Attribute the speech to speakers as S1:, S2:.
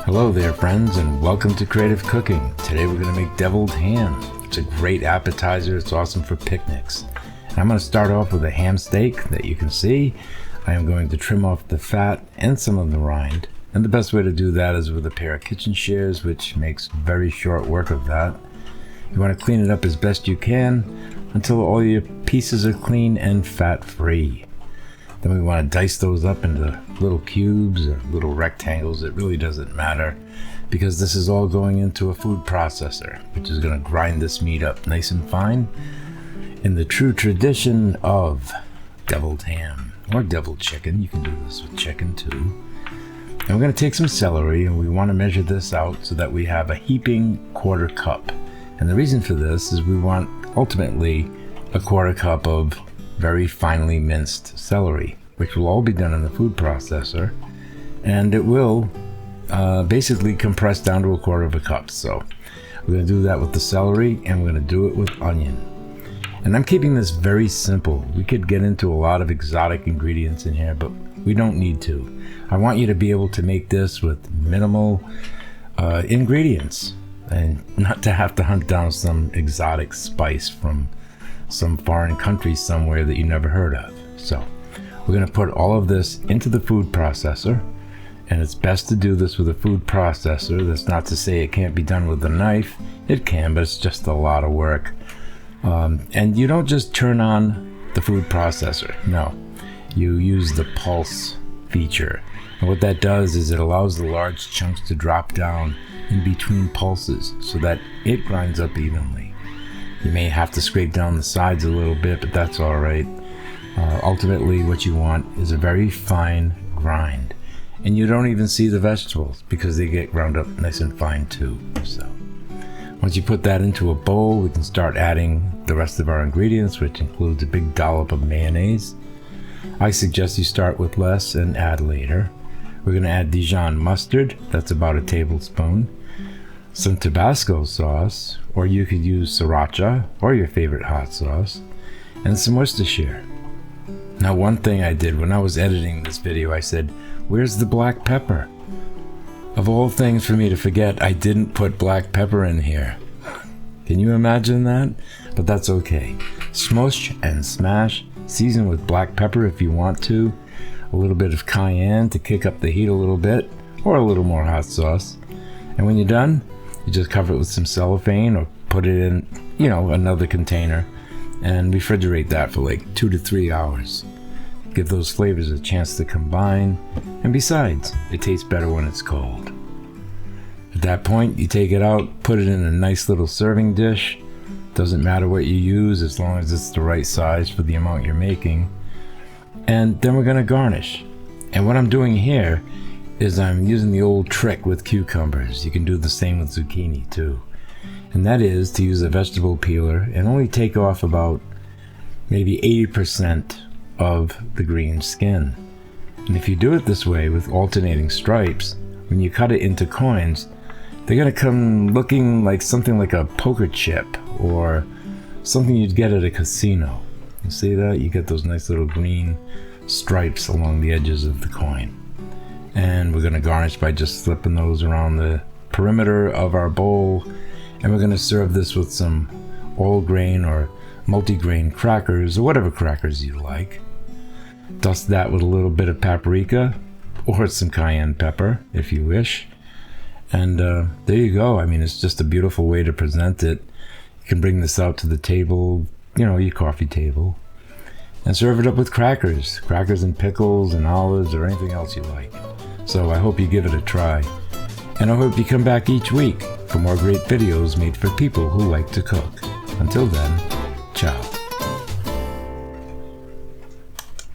S1: Hello there friends, and welcome to Creative Cooking. Today we're going to make deviled ham. It's a great appetizer. It's awesome for picnics. And I'm going to start off with a ham steak that you can see. I am going to trim off the fat and some of the rind. And the best way to do that is with a pair of kitchen shears, which makes very short work of that. You want to clean it up as best you can until all your pieces are clean and fat free. Then we want to dice those up into little cubes or little rectangles. It really doesn't matter because this is all going into a food processor, which is going to grind this meat up nice and fine in the true tradition of deviled ham or deviled chicken. You can do this with chicken too. And we're going to take some celery, and we want to measure this out so that we have a heaping 1/4 cup. And the reason for this is we want ultimately a 1/4 cup of very finely minced celery, which will all be done in the food processor, and it will basically compress down to 1/4 cup. So we're going to do that with the celery, and we're going to do it with onion. And I'm keeping this very simple. We could get into a lot of exotic ingredients in here, but we don't need to. I want you to be able to make this with minimal ingredients and not to have to hunt down some exotic spice from some foreign country somewhere that you never heard of. So we're going to put all of this into the food processor, and it's best to do this with a food processor. That's not to say it can't be done with a knife. It can, but it's just a lot of work. And you don't just turn on the food processor. No, you use the pulse feature. And what that does is it allows the large chunks to drop down in between pulses so that it grinds up evenly. You may have to scrape down the sides a little bit, but that's all right. Ultimately, what you want is a very fine grind. And you don't even see the vegetables because they get ground up nice and fine too. So once you put that into a bowl, we can start adding the rest of our ingredients, which includes a big dollop of mayonnaise. I suggest you start with less and add later. We're going to add Dijon mustard. That's about a tablespoon. Some Tabasco sauce, or you could use sriracha or your favorite hot sauce, and some Worcestershire. Now, one thing I did when I was editing this video, I said, where's the black pepper? Of all things for me to forget, I didn't put black pepper in here. Can you imagine that? But that's okay. Smush and smash, season with black pepper if you want to, a little bit of cayenne to kick up the heat a little bit, or a little more hot sauce. And when you're done, you just cover it with some cellophane or put it in, another container and refrigerate that for like 2 to 3 hours. Give those flavors a chance to combine, and besides, it tastes better when it's cold. At that point, you take it out, put it in a nice little serving dish. Doesn't matter what you use as long as it's the right size for the amount you're making. And then we're going to garnish. And what I'm doing here is I'm using the old trick with cucumbers. You can do the same with zucchini too. And that is to use a vegetable peeler and only take off about maybe 80% of the green skin. And if you do it this way with alternating stripes, when you cut it into coins, they're going to come looking like something like a poker chip or something you'd get at a casino. You see that? You get those nice little green stripes along the edges of the coin. And we're going to garnish by just slipping those around the perimeter of our bowl. And we're going to serve this with some all grain or multi-grain crackers, or whatever crackers you like. Dust that with a little bit of paprika or some cayenne pepper if you wish. And there you go. I mean, it's just a beautiful way to present it. You can bring this out to the table, your coffee table, and serve it up with crackers and pickles and olives or anything else you like. So I hope you give it a try, and I hope you come back each week for more great videos made for people who like to cook. Until then, ciao.